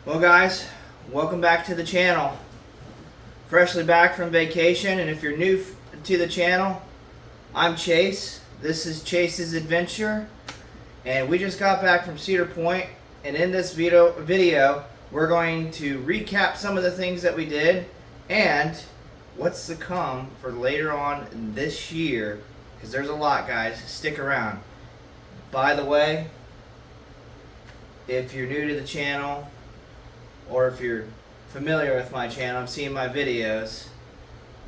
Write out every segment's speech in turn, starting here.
Well guys, welcome back to the channel. Freshly back from vacation, and if you're new to the channel, I'm Chase. This is Chase's Adventure, and we just got back from Cedar Point, and in this video we're going to recap some of the things that we did and what's to come for later on this year, because there's a lot, guys. Stick around. By the way, if you're new to the channel, or if you're familiar with my channel and seeing my videos,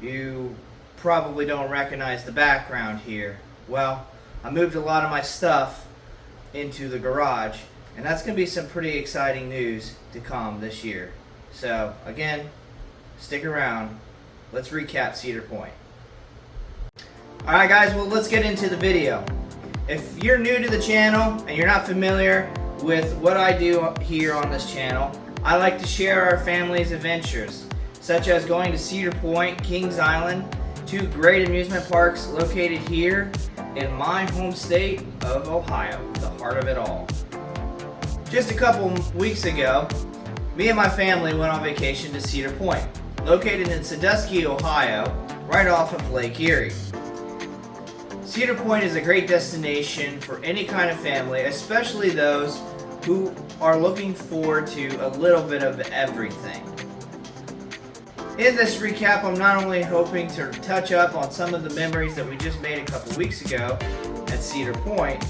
you probably don't recognize the background here. Well, I moved a lot of my stuff into the garage, and that's going to be some pretty exciting news to come this year. So, again, stick around. Let's recap Cedar Point. Alright guys, well let's get into the video. If you're new to the channel and you're not familiar with what I do here on this channel, I like to share our family's adventures, such as going to Cedar Point, Kings Island, two great amusement parks located here in my home state of Ohio, the heart of it all. Just a couple weeks ago, me and my family went on vacation to Cedar Point, located in Sandusky, Ohio, right off of Lake Erie. Cedar Point is a great destination for any kind of family, especially those who are looking forward to a little bit of everything. In this recap, I'm not only hoping to touch up on some of the memories that we just made a couple weeks ago at Cedar Point,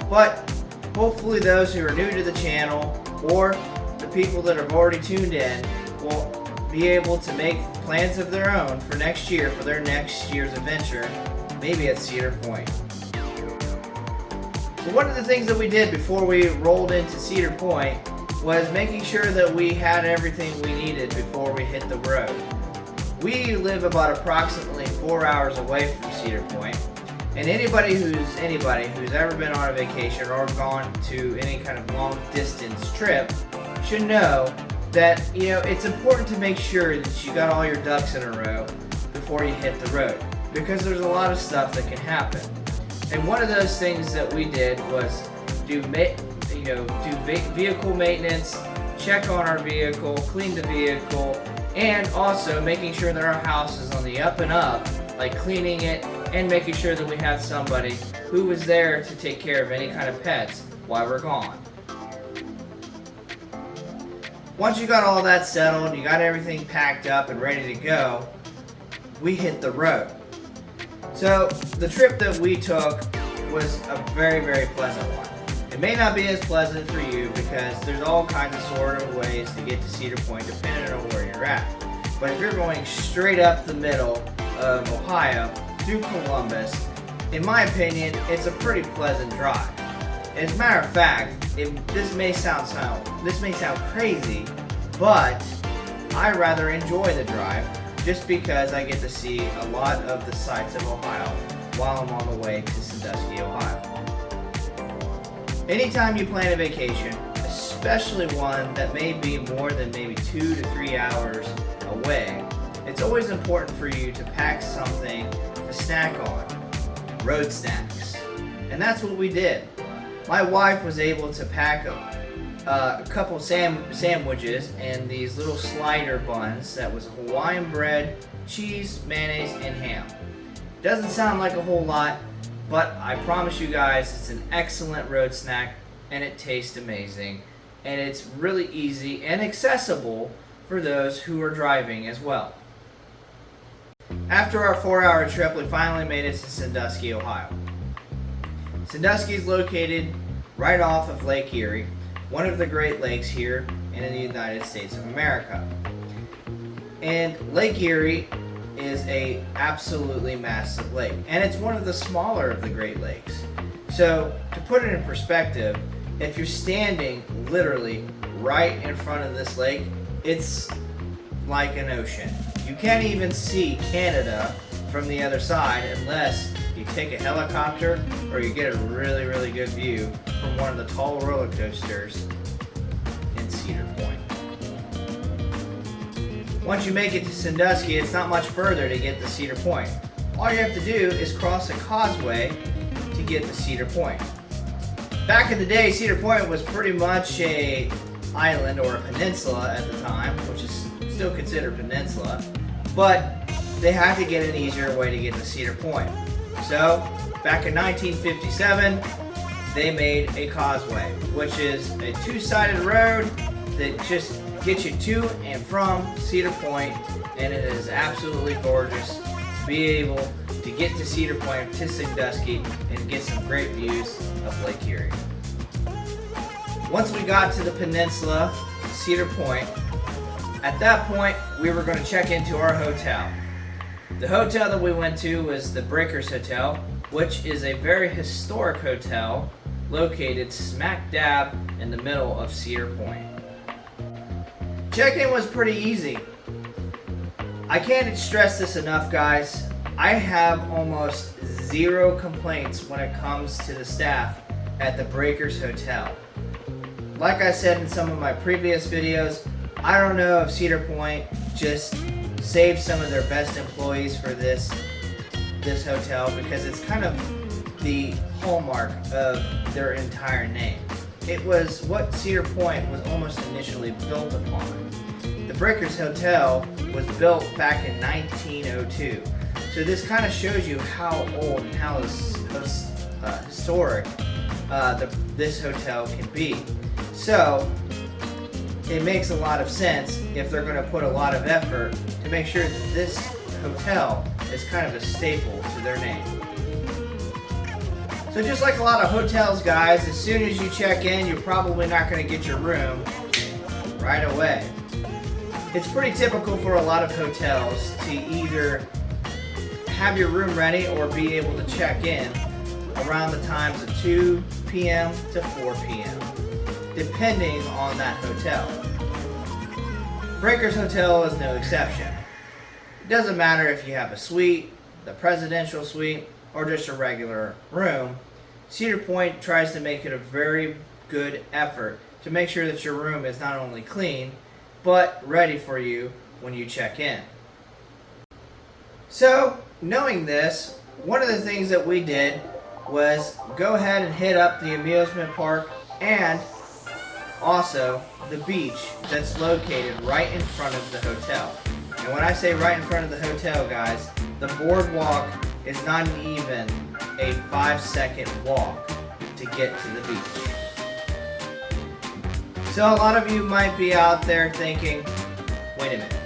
but hopefully those who are new to the channel or the people that have already tuned in will be able to make plans of their own for next year, for their next year's adventure, maybe at Cedar Point. So one of the things that we did before we rolled into Cedar Point was making sure that we had everything we needed before we hit the road. We live about approximately 4 hours away from Cedar Point, and anybody who's ever been on a vacation or gone to any kind of long distance trip should know that, you know, it's important to make sure that you got all your ducks in a row before you hit the road, because there's a lot of stuff that can happen. And one of those things that we did was do vehicle maintenance, check on our vehicle, clean the vehicle, and also making sure that our house is on the up and up, like cleaning it and making sure that we have somebody who was there to take care of any kind of pets while we're gone. Once you got all that settled, you got everything packed up and ready to go, we hit the road. So the trip that we took was a very, very pleasant one. It may not be as pleasant for you because there's all kinds of sort of ways to get to Cedar Point depending on where you're at. But if you're going straight up the middle of Ohio through Columbus, in my opinion, it's a pretty pleasant drive. As a matter of fact, this may sound crazy, but I rather enjoy the drive, just because I get to see a lot of the sights of Ohio while I'm on the way to Sandusky, Ohio. Anytime you plan a vacation, especially one that may be more than maybe 2 to 3 hours away, it's always important for you to pack something to snack on, road snacks. And that's what we did. My wife was able to pack a couple sandwiches and these little slider buns that was Hawaiian bread, cheese, mayonnaise, and ham. Doesn't sound like a whole lot, but I promise you guys it's an excellent road snack, and it tastes amazing, and it's really easy and accessible for those who are driving as well. After our 4-hour trip, we finally made it to Sandusky, Ohio. Sandusky is located right off of Lake Erie, one of the Great Lakes here in the United States of America. And Lake Erie is a absolutely massive lake, and it's one of the smaller of the Great Lakes. So to put it in perspective, if you're standing literally right in front of this lake, it's like an ocean. You can't even see Canada from the other side unless you take a helicopter or you get a really, really good view from one of the tall roller coasters in Cedar Point. Once you make it to Sandusky, it's not much further to get to Cedar Point. All you have to do is cross a causeway to get to Cedar Point. Back in the day, Cedar Point was pretty much a island or a peninsula at the time, which is still considered peninsula, but they had to get an easier way to get to Cedar Point. So, back in 1957, they made a causeway, which is a two-sided road that just gets you to and from Cedar Point, and it is absolutely gorgeous to be able to get to Cedar Point to Sandusky and get some great views of Lake Erie. Once we got to the peninsula, Cedar Point, at that point we were going to check into our hotel. The hotel that we went to was the Breakers Hotel, which is a very historic hotel located smack dab in the middle of Cedar Point. Check-in was pretty easy. I can't stress this enough, guys. I have almost zero complaints when it comes to the staff at the Breakers Hotel. Like I said in some of my previous videos, I don't know if Cedar Point just saved some of their best employees for this hotel, because it's kind of the hallmark of their entire name. It was what Cedar Point was almost initially built upon. The Breakers Hotel was built back in 1902. So this kind of shows you how old and how historic this hotel can be. So it makes a lot of sense if they're going to put a lot of effort to make sure that this hotel is kind of a staple to their name. So just like a lot of hotels, guys, as soon as you check in, you're probably not going to get your room right away. It's pretty typical for a lot of hotels to either have your room ready or be able to check in around the times of 2 p.m. to 4 p.m. depending on that hotel. Breakers Hotel is no exception. It doesn't matter if you have a suite, the presidential suite, or just a regular room. Cedar Point tries to make it a very good effort to make sure that your room is not only clean, but ready for you when you check in. So, knowing this, one of the things that we did was go ahead and hit up the amusement park and also the beach that's located right in front of the hotel. And when I say right in front of the hotel, guys, the boardwalk is not even a 5-second walk to get to the beach. So a lot of you might be out there thinking, wait a minute,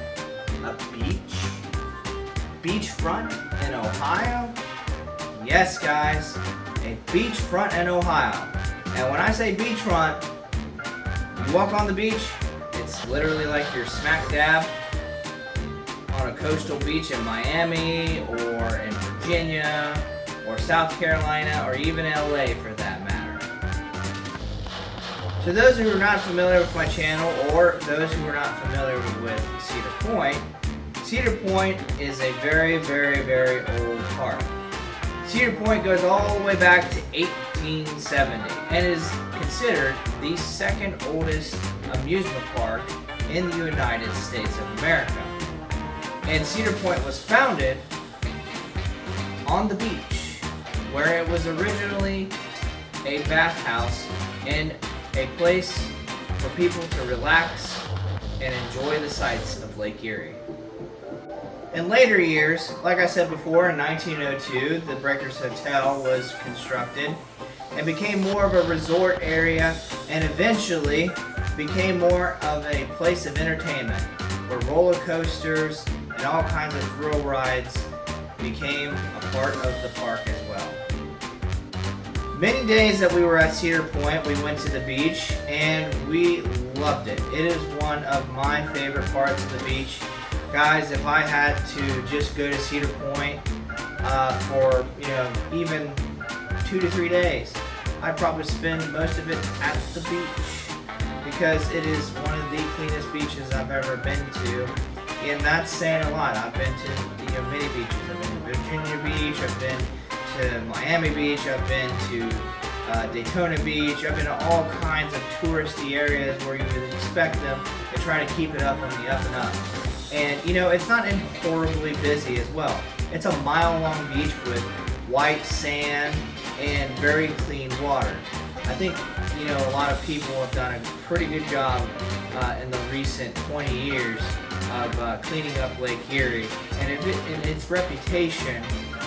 a beach? Beachfront in Ohio? Yes, guys, a beachfront in Ohio. And when I say beachfront, you walk on the beach, it's literally like you're smack dab on a coastal beach in Miami or in Virginia or South Carolina or even LA for that matter. To those who are not familiar with my channel or those who are not familiar with Cedar Point is a very, very, very old park. Cedar Point goes all the way back to 1870 and is considered the second oldest amusement park in the United States of America. And Cedar Point was founded on the beach, where it was originally a bathhouse and a place for people to relax and enjoy the sights of Lake Erie. In later years, like I said before, in 1902, the Breakers Hotel was constructed and became more of a resort area and eventually became more of a place of entertainment where roller coasters and all kinds of thrill rides became a part of the park as well. Many days that we were at Cedar Point, we went to the beach and we loved it. It is one of my favorite parts of the beach. Guys, if I had to just go to Cedar Point for even 2 to 3 days, I'd probably spend most of it at the beach because it is one of the cleanest beaches I've ever been to, and that's saying a lot. I've been to many beaches. I've been to Virginia Beach, I've been to Miami Beach, I've been to Daytona Beach, I've been to all kinds of touristy areas where you would expect them to try to keep it up on the up and up. And it's not horribly busy as well. It's a mile-long beach with white sand and very clean water. I think, a lot of people have done a pretty good job in the recent 20 years of cleaning up Lake Erie, and its reputation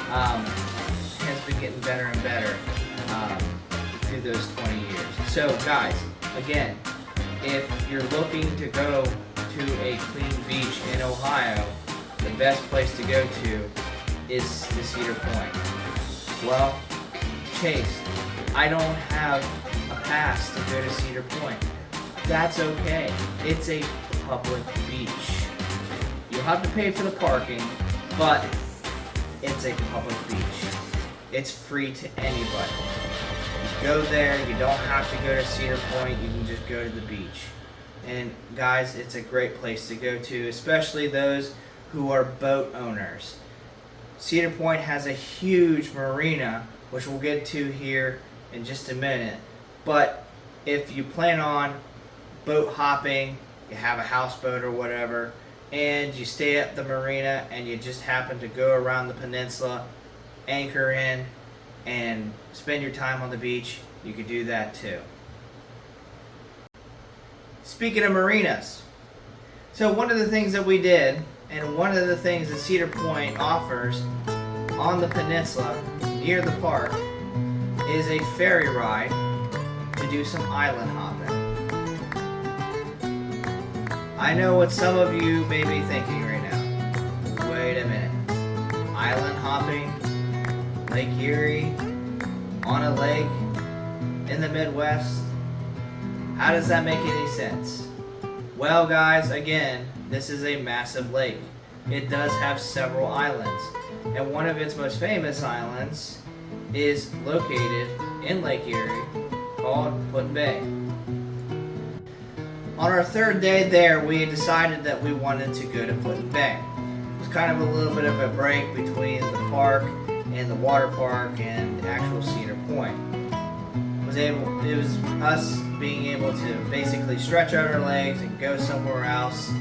has been getting better and better through those 20 years. So guys, again, if you're looking to go to a clean beach in Ohio, the best place to go to is to Cedar Point. Well, Chase, I don't have a pass to go to Cedar Point. That's okay. It's a public beach. You'll have to pay for the parking, but it's a public beach. It's free to anybody. You go there, you don't have to go to Cedar Point, you can just go to the beach. And guys, it's a great place to go to, especially those who are boat owners. Cedar Point has a huge marina, which we'll get to here in just a minute. But if you plan on boat hopping, you have a houseboat or whatever, and you stay at the marina and you just happen to go around the peninsula, anchor in, and spend your time on the beach, you could do that too. Speaking of marinas, so one of the things that we did, and one of the things that Cedar Point offers on the peninsula near the park, is a ferry ride to do some island hopping. I know what some of you may be thinking right now. Wait a minute. Island hopping, Lake Erie, on a lake in the Midwest? How does that make any sense? Well guys, again, this is a massive lake. It does have several islands, and one of its most famous islands is located in Lake Erie, called Put-in Bay. On our third day there, we decided that we wanted to go to Put-in Bay. It was kind of a little bit of a break between the park and the water park and actual Cedar Point. It was us being able to basically stretch out our legs and go somewhere else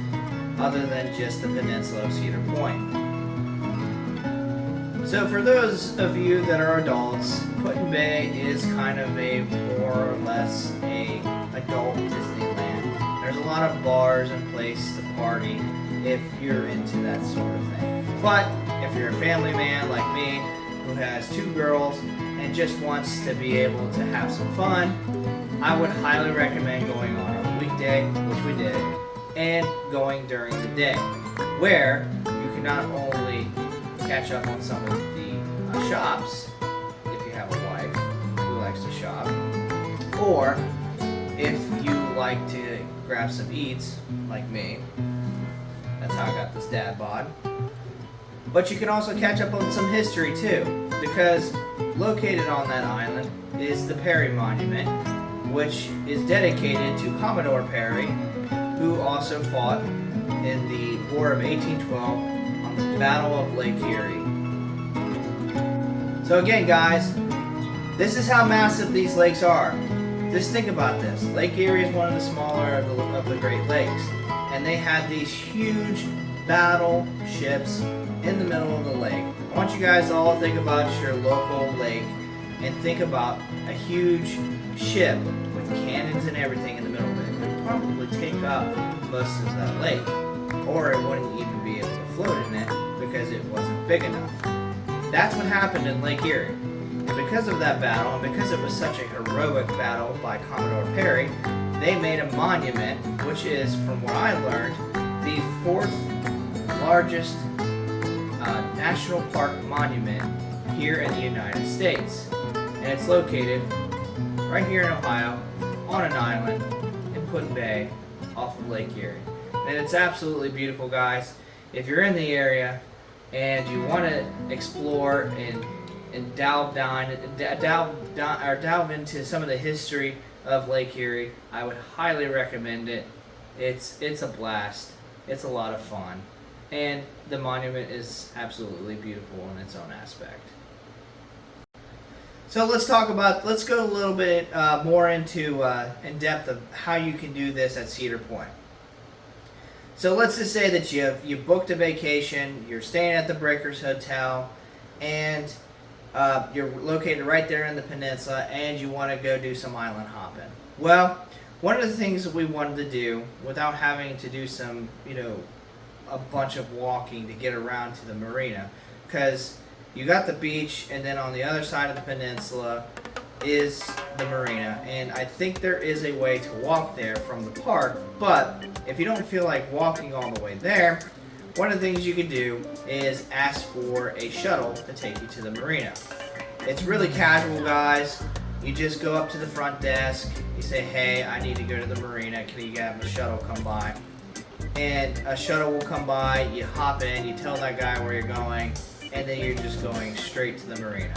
other than just the peninsula of Cedar Point. So for those of you that are adults, Put-in Bay is kind of a more or less a adult Disneyland. There's a lot of bars and places to party if you're into that sort of thing. But if you're a family man like me who has 2 girls and just wants to be able to have some fun, I would highly recommend going on a weekday, which we did, and going during the day, where you can not only catch up on some of the shops, if you have a wife who likes to shop, or if you like to grab some eats, like me. That's how I got this dad bod. But you can also catch up on some history too, because located on that island is the Perry Monument, which is dedicated to Commodore Perry, who also fought in the War of 1812 on the Battle of Lake Erie. So again, guys, this is how massive these lakes are. Just think about this. Lake Erie is one of the smaller of the Great Lakes, and they had these huge battleships in the middle of the lake. I want you guys to all think about your local lake and think about a huge ship with cannons and everything in the middle of it. It would probably take up most of that lake, or it wouldn't even be able to float in it because it wasn't big enough. That's what happened in Lake Erie. And because of that battle, and because it was such a heroic battle by Commodore Perry, they made a monument, which is, from what I learned, the 4th largest national park monument here in the United States. And it's located right here in Ohio, on an island in Put-in Bay, off of Lake Erie. And it's absolutely beautiful, guys. If you're in the area and you want to explore and delve into some of the history of Lake Erie, I would highly recommend it. It's a blast. It's a lot of fun. And the monument is absolutely beautiful in its own aspect. So let's go a little bit more into in depth of how you can do this at Cedar Point. So let's just say that you booked a vacation, you're staying at the Breakers Hotel, and You're located right there in the peninsula, and you want to go do some island hopping. Well, one of the things that we wanted to do without having to do some, a bunch of walking to get around to the marina, because you got the beach, and then on the other side of the peninsula is the marina, and I think there is a way to walk there from the park, but if you don't feel like walking all the way there, one of the things you can do is ask for a shuttle to take you to the marina. It's really casual, guys. You just go up to the front desk, you say, hey, I need to go to the marina, can you have a shuttle come by? And a shuttle will come by, you hop in, you tell that guy where you're going, and then you're just going straight to the marina.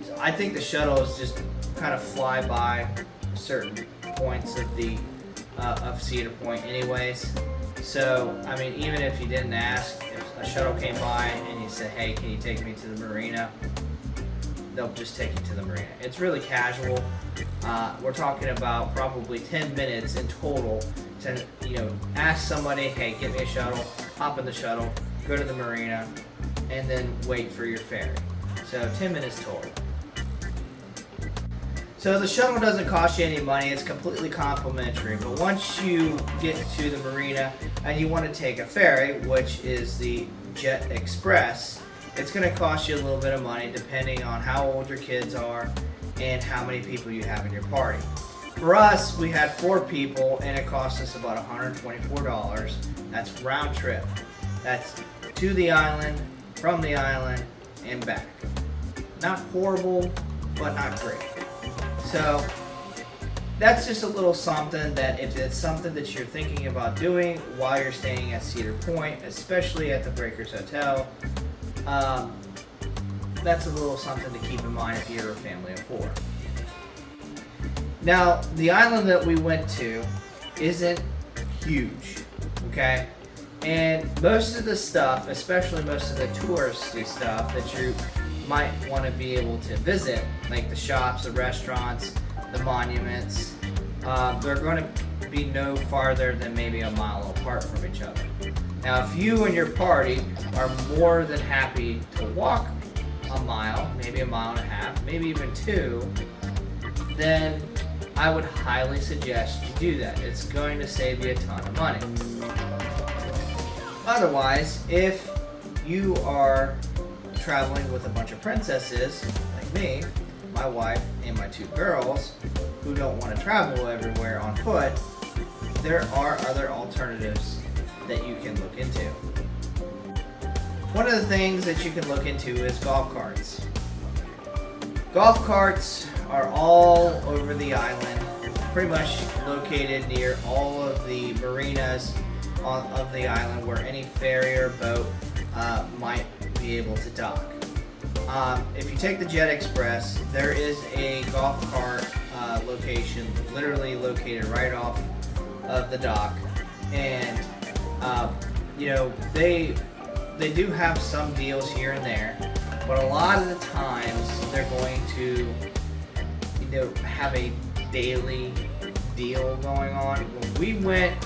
So I think the shuttles just kind of fly by certain points of the of Cedar Point anyways. So, I mean, even if you didn't ask, if a shuttle came by and you said, hey, can you take me to the marina? They'll just take you to the marina. It's really casual. We're talking about probably 10 minutes in total to, ask somebody, hey, get me a shuttle, hop in the shuttle, go to the marina, and then wait for your ferry. So 10 minutes total. So the shuttle doesn't cost you any money, it's completely complimentary, but once you get to the marina and you want to take a ferry, which is the Jet Express, it's going to cost you a little bit of money depending on how old your kids are and how many people you have in your party. For us, we had 4 people and it cost us about $124. That's round trip. That's to the island, from the island, and back. Not horrible, but not great. So that's just a little something that if it's something that you're thinking about doing while you're staying at Cedar Point, especially at the Breakers Hotel, that's a little something to keep in mind if you're a family of 4. Now, the island that we went to isn't huge, okay? And most of the stuff, especially most of the touristy stuff that you might want to be able to visit, like the shops, the restaurants, the monuments, they're going to be no farther than maybe a mile apart from each other. Now, if you and your party are more than happy to walk a mile, maybe a mile and a half, maybe even 2, then I would highly suggest you do that. It's going to save you a ton of money. Otherwise, if you are traveling with a bunch of princesses like me, my wife, and my 2 girls who don't want to travel everywhere on foot, there are other alternatives that you can look into. One of the things that you can look into is golf carts. Golf carts are all over the island, pretty much located near all of the marinas of the island where any ferry or boat might be able to dock. If you take the Jet Express, there is a golf cart location literally located right off of the dock, and they do have some deals here and there, but a lot of the times they're going to have a daily deal going on. When we went,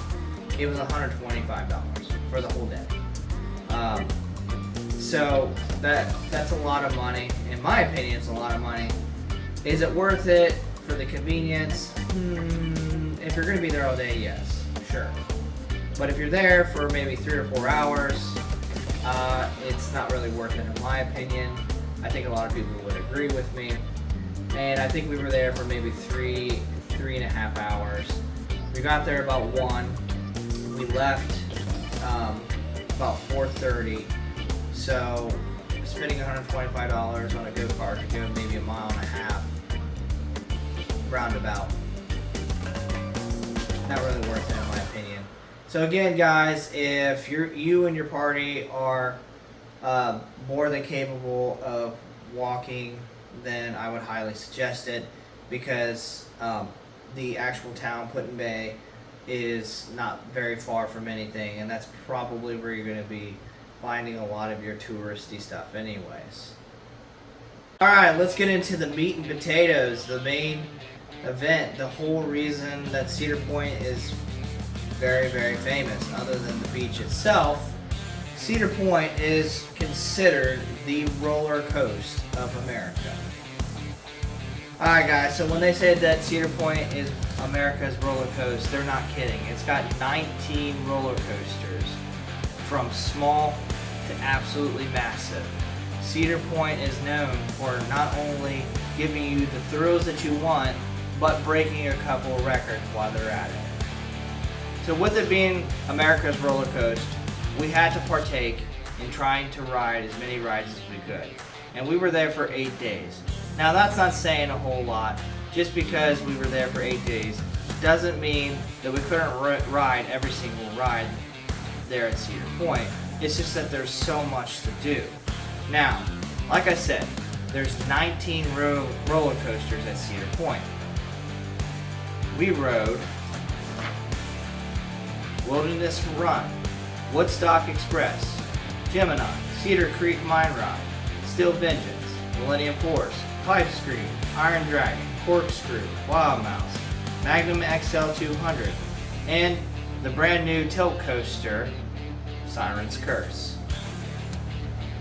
it was $125 for the whole day. So that's a lot of money. In my opinion, it's a lot of money. Is it worth it for the convenience? If you're going to be there all day, yes, sure. But if you're there for maybe 3 or 4 hours, it's not really worth it in my opinion. I think a lot of people would agree with me. And I think we were there for maybe 3.5 hours. We got there about 1. We left about 4:30. So spending $125 on a go-kart to go maybe a mile and a half, roundabout. Not really worth it in my opinion. So again, guys, if you and your party are more than capable of walking, then I would highly suggest it, because the actual town, Put-in-Bay, is not very far from anything, and that's probably where you're going to be finding a lot of your touristy stuff anyways. Alright, let's get into the meat and potatoes, the main event, the whole reason that Cedar Point is very, very famous, other than the beach itself. Cedar Point is considered the roller coaster of America. Alright guys, so when they say that Cedar Point is America's roller coaster, they're not kidding. It's got 19 roller coasters, from small to absolutely massive. Cedar Point is known for not only giving you the thrills that you want, but breaking a couple of records while they're at it. So with it being America's roller coaster, we had to partake in trying to ride as many rides as we could. And we were there for 8 days. Now that's not saying a whole lot. Just because we were there for 8 days doesn't mean that we couldn't ride every single ride there at Cedar Point. It's just that there's so much to do. Now, like I said, there's 19 roller coasters at Cedar Point. We rode Wilderness Run, Woodstock Express, Gemini, Cedar Creek Mine Ride, Steel Vengeance, Millennium Force, Pipe Scream, Iron Dragon, Corkscrew, Wild Mouse, Magnum XL 200, and the brand new tilt coaster, Siren's Curse.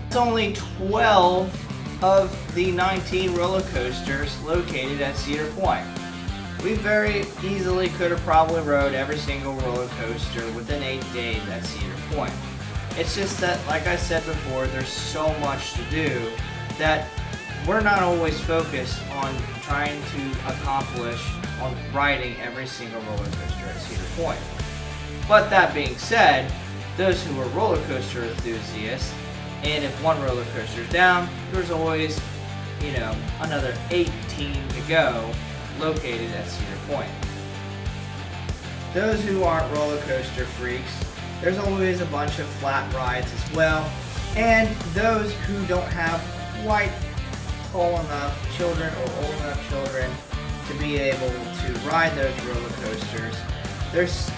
It's only 12 of the 19 roller coasters located at Cedar Point. We very easily could have probably rode every single roller coaster within 8 days at Cedar Point. It's just that, like I said before, there's so much to do that we're not always focused on trying to accomplish on riding every single roller coaster at Cedar Point. But that being said, those who are roller coaster enthusiasts, and if one roller coaster is down, there's always, another 18 to go located at Cedar Point. Those who aren't roller coaster freaks, there's always a bunch of flat rides as well, and those who don't have quite tall enough children or old enough children to be able to ride those roller coasters, there's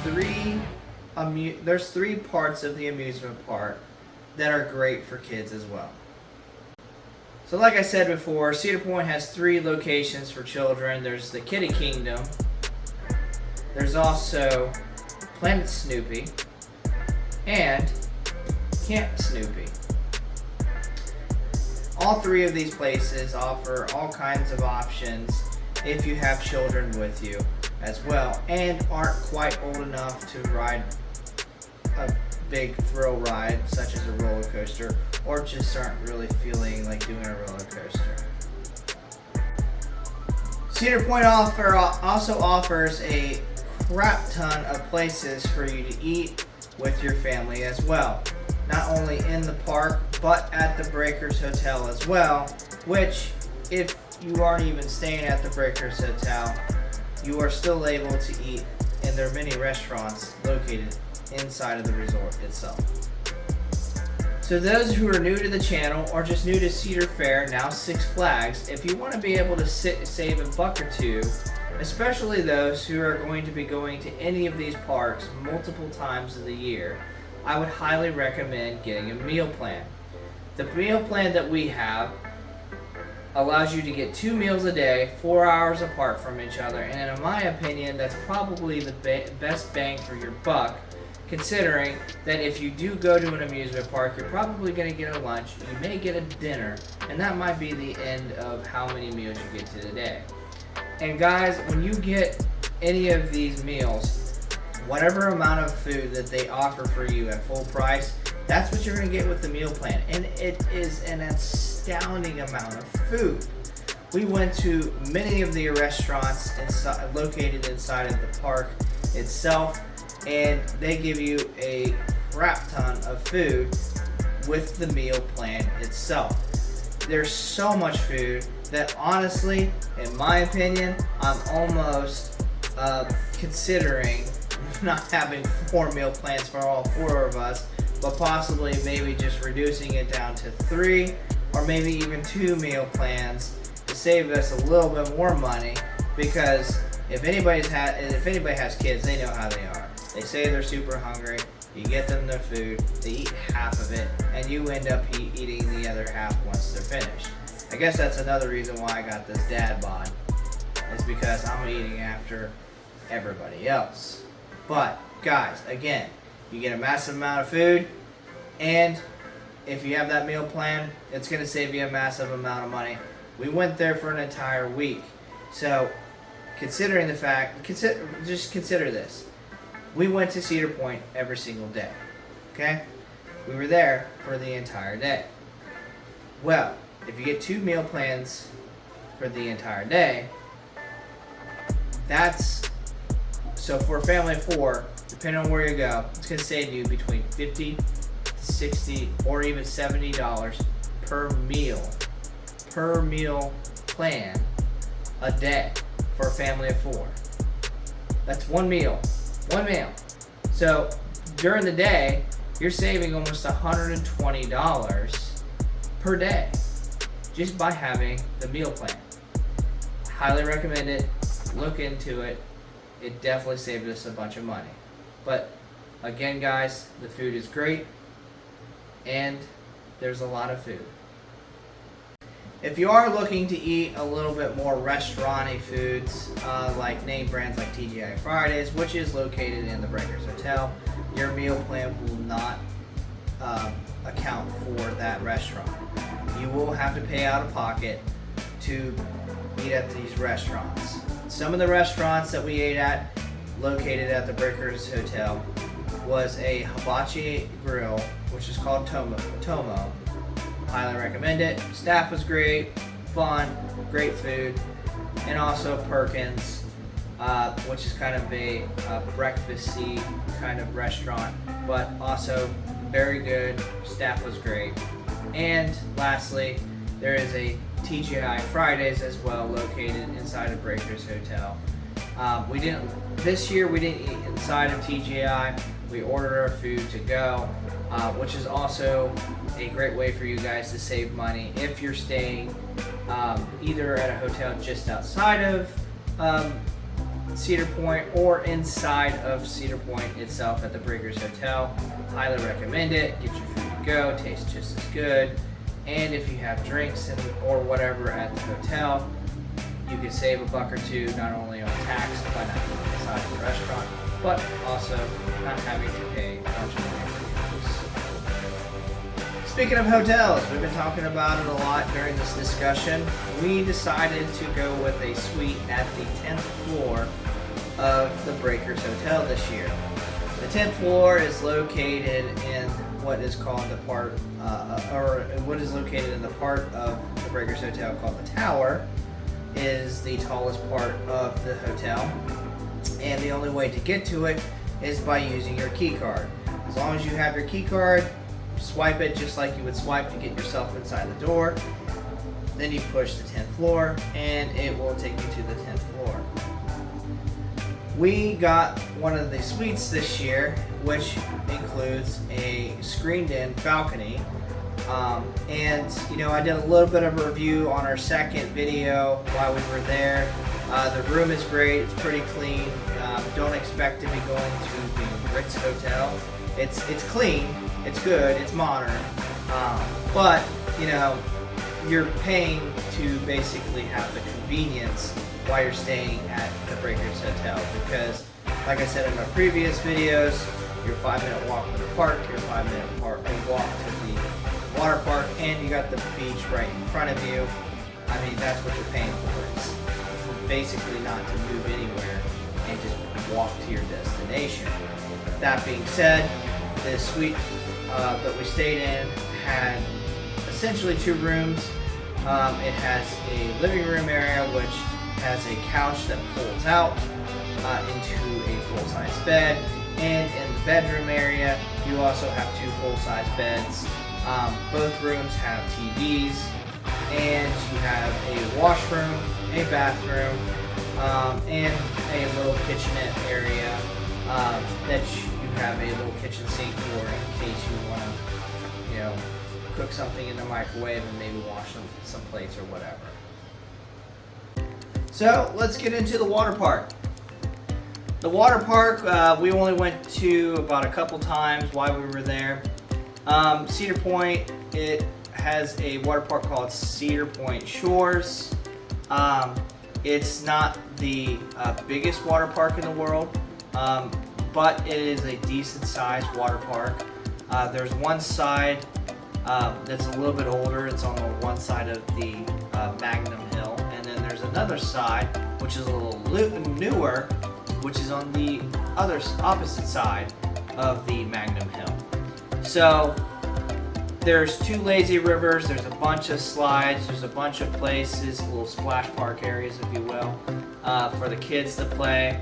three parts of the amusement park that are great for kids as well. So like I said before, Cedar Point has 3 locations for children. There's the Kitty Kingdom, there's also Planet Snoopy, and Camp Snoopy. All 3 of these places offer all kinds of options if you have children with you as well and aren't quite old enough to ride a big thrill ride such as a roller coaster, or just aren't really feeling like doing a roller coaster. Cedar Point also offers a crap ton of places for you to eat with your family as well. Not only in the park, but at the Breakers Hotel as well, which if you aren't even staying at the Breakers Hotel, you are still able to eat in their mini restaurants located inside of the resort itself. So those who are new to the channel or just new to Cedar Fair, now Six Flags, if you want to be able to save a buck or two, especially those who are going to be going to any of these parks multiple times of the year, I would highly recommend getting a meal plan. The meal plan that we have allows you to get 2 meals a day, 4 hours apart from each other, and in my opinion, that's probably the best bang for your buck, considering that if you do go to an amusement park, you're probably going to get a lunch, you may get a dinner, and that might be the end of how many meals you get to the day. And guys, when you get any of these meals, whatever amount of food that they offer for you at full price, that's what you're going to get with the meal plan. And it is an astounding amount of food. We went to many of the restaurants located inside of the park itself, and they give you a crap ton of food with the meal plan itself. There's so much food that honestly, in my opinion, I'm almost considering not having 4 meal plans for all 4 of us, but possibly maybe just reducing it down to 3 or maybe even 2 meal plans to save us a little bit more money, because if anybody has kids, they know how they are. They say they're super hungry, you get them their food, they eat half of it, and you end up eating the other half once they're finished. I guess that's another reason why I got this dad bod. It's because I'm eating after everybody else. But guys, again, you get a massive amount of food, And if you have that meal plan, it's going to save you a massive amount of money. We went there for an entire week. So, considering the fact, just consider this. We went to Cedar Point every single day. Okay? We were there for the entire day. Well, if you get 2 meal plans for the entire day, so for a family of 4, depending on where you go, it's going to save you between $50 to $60 or even $70 per meal plan a day for a family of 4. That's one meal. So during the day, you're saving almost $120 per day just by having the meal plan. Highly recommend it. Look into it. It definitely saved us a bunch of money. But again, guys, the food is great and there's a lot of food. If you are looking to eat a little bit more restaurant-y foods, like name brands like TGI Fridays, which is located in the Breakers Hotel, your meal plan will not account for that restaurant. You will have to pay out of pocket to eat at these restaurants. Some of the restaurants that we ate at, located at the Breakers Hotel, was a hibachi grill, which is called Tomo. Highly recommend it. Staff was great, fun, great food. And also Perkins, which is kind of a breakfasty kind of restaurant, but also very good. Staff was great. And lastly, there is a TGI Fridays as well, located inside of Breakers Hotel. This year we didn't eat inside of TGI. We ordered our food to go, which is also a great way for you guys to save money if you're staying either at a hotel just outside of Cedar Point or inside of Cedar Point itself at the Breakers Hotel. Highly recommend it. Get your food to go. Tastes just as good. And if you have drinks or whatever at the hotel, you can save $1 or $2 not only on tax by not eating inside of the restaurant, but also not having to pay a bunch of money for use. Speaking of hotels, we've been talking about it a lot during this discussion. We decided to go with a suite at the 10th floor of the Breakers Hotel this year. The 10th floor is located in what is called the part, what is located in the part of the Breakers Hotel called the Tower, is the tallest part of the hotel, and the only way to get to it is by using your key card. As long as you have your key card, swipe it just like you would swipe to get yourself inside the door. Then you push the 10th floor and it will take you to the 10th floor. We got one of the suites this year, which includes a screened-in balcony. And I did a little bit of a review on our second video while we were there. The room is great. It's pretty clean. Don't expect to be going to the Ritz Hotel. It's clean. It's good. It's modern. But you're paying to basically have the convenience while you're staying at the Breakers Hotel, because like I said in my previous videos, your 5-minute walk to the park, your 5-minute walk to the water park, and you got the beach right in front of you. I mean, that's what you're paying for. It's basically not to move anywhere and just walk to your destination. That being said, the suite that we stayed in had essentially 2 rooms. It has a living room area, which has a couch that pulls out into a full-size bed, and in the bedroom area you also have 2 full-size beds. Both rooms have TVs, and you have a washroom, a bathroom, and a little kitchenette area that you have a little kitchen sink for in case you want to, cook something in the microwave and maybe wash some plates or whatever. So let's get into the water park. The water park, we only went to about a couple times while we were there. Cedar Point, it has a water park called Cedar Point Shores. It's not the biggest water park in the world, but it is a decent sized water park. There's one side that's a little bit older. It's on the one side of the Magnum Hill, and then there's another side which is a little newer, which is on the opposite side of the Magnum Hill. So there's two lazy rivers, there's a bunch of slides, there's a bunch of places, little splash park areas, if you will, for the kids to play.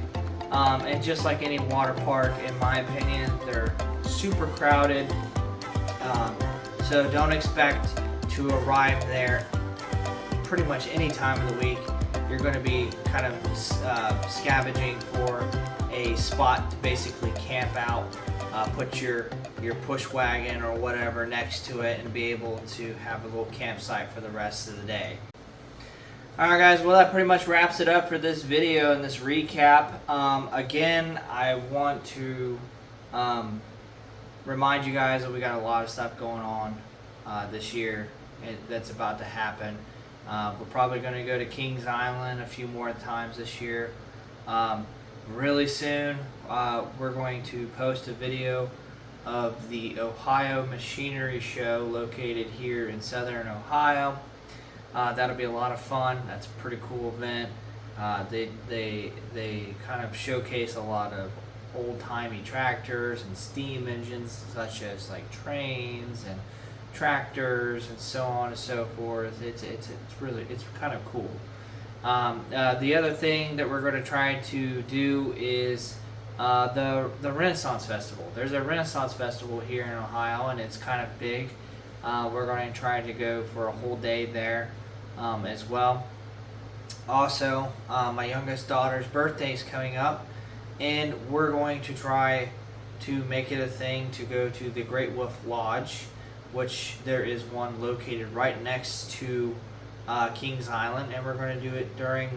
And just like any water park, in my opinion, they're super crowded. So don't expect to arrive there pretty much any time of the week. You're going to be kind of scavenging for a spot to basically camp out, put your push wagon or whatever next to it, and be able to have a little campsite for the rest of the day. Alright guys, well that pretty much wraps it up for this video and this recap. Again, I want to remind you guys that we got a lot of stuff going on this year that's about to happen. We're probably going to go to Kings Island a few more times this year. Really soon, we're going to post a video of the Ohio Machinery Show located here in Southern Ohio. That'll be a lot of fun. That's a pretty cool event. They kind of showcase a lot of old-timey tractors and steam engines, such as like trains and tractors and so on and so forth. It's kind of cool. The other thing that we're going to try to do is the Renaissance Festival. There's a Renaissance Festival here in Ohio, and it's kind of big. We're going to try to go for a whole day there as well. Also, my youngest daughter's birthday is coming up, and we're going to try to make it a thing to go to the Great Wolf Lodge, which there is one located right next to Kings Island, and we're going to do it during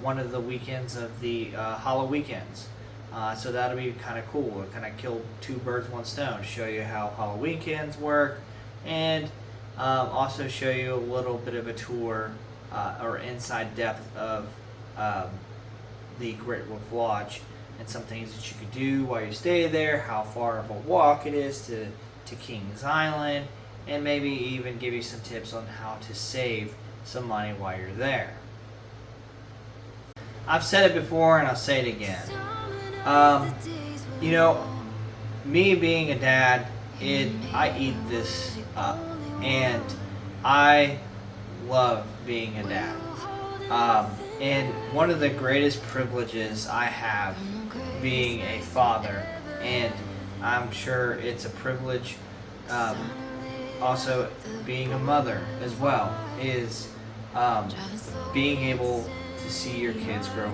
one of the weekends of the Hollow Weekends. So that'll be kind of cool. We'll kind of kill two birds, one stone. Show you how Hollow Weekends work, and also show you a little bit of a tour or inside depth of the Great Wolf Lodge and some things that you could do while you stay there, how far of a walk it is to Kings Island, and maybe even give you some tips on how to save some money while you're there. I've said it before and I'll say it again. You know, me being a dad, I eat this up, and I love being a dad. And one of the greatest privileges I have being a father, and I'm sure it's a privilege also being a mother as well, is being able to see your kids grow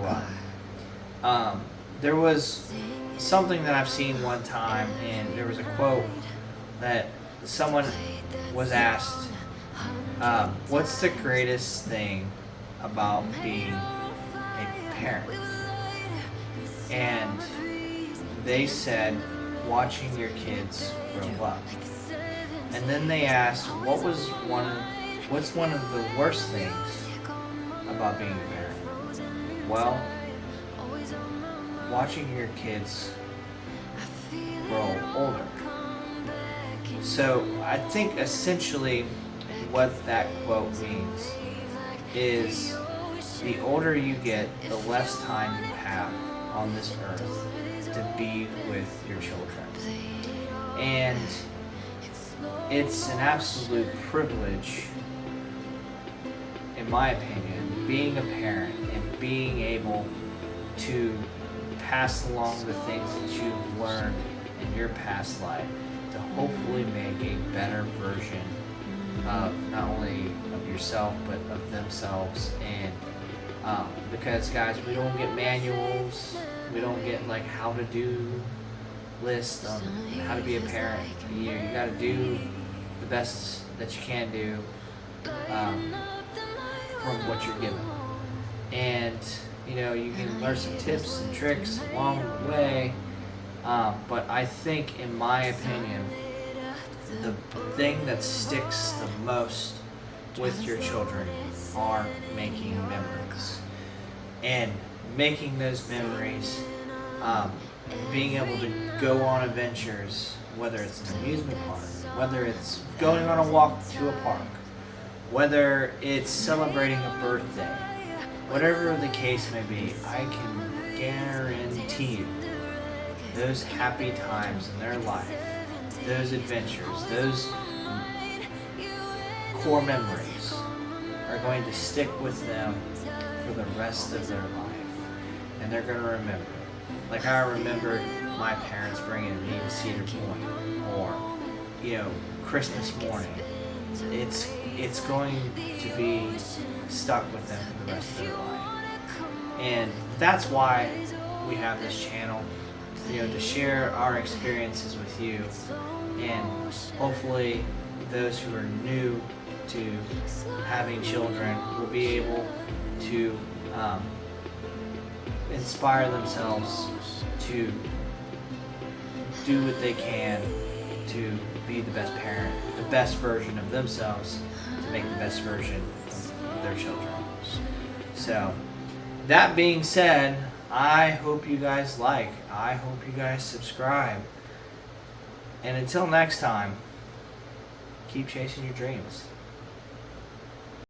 up. There was something that I've seen one time, and there was a quote that someone was asked, what's the greatest thing about being a parent? And they said, watching your kids grow up. And then they asked, what's one of the worst things about being a parent? Well, watching your kids grow older. So I think essentially what that quote means is the older you get, the less time you have on this earth to be with your children. And it's an absolute privilege, in my opinion, being a parent and being able to pass along the things that you've learned in your past life to hopefully make a better version of not only of yourself but of themselves. And because guys, we don't get manuals, we don't get like how to do lists on how to be a parent. You got to do the best that you can do from what you're given. And you know, you can learn some tips and tricks along the way, but I think, in my opinion, the thing that sticks the most with your children are making memories. And making those memories being able to go on adventures, whether it's an amusement park, whether it's going on a walk to a park, whether it's celebrating a birthday, whatever the case may be, I can guarantee you those happy times in their life, those adventures, those core memories are going to stick with them for the rest of their life. And they're going to remember. Like I remember my parents bringing me to Cedar Point, or, Christmas morning. It's going to be stuck with them for the rest of their life. And that's why we have this channel, to share our experiences with you, and hopefully those who are new to having children will be able to inspire themselves to do what they can to be the best parent, the best version of themselves, to make the best version of their children. So, that being said, I hope you guys I hope you guys subscribe. And until next time, keep chasing your dreams.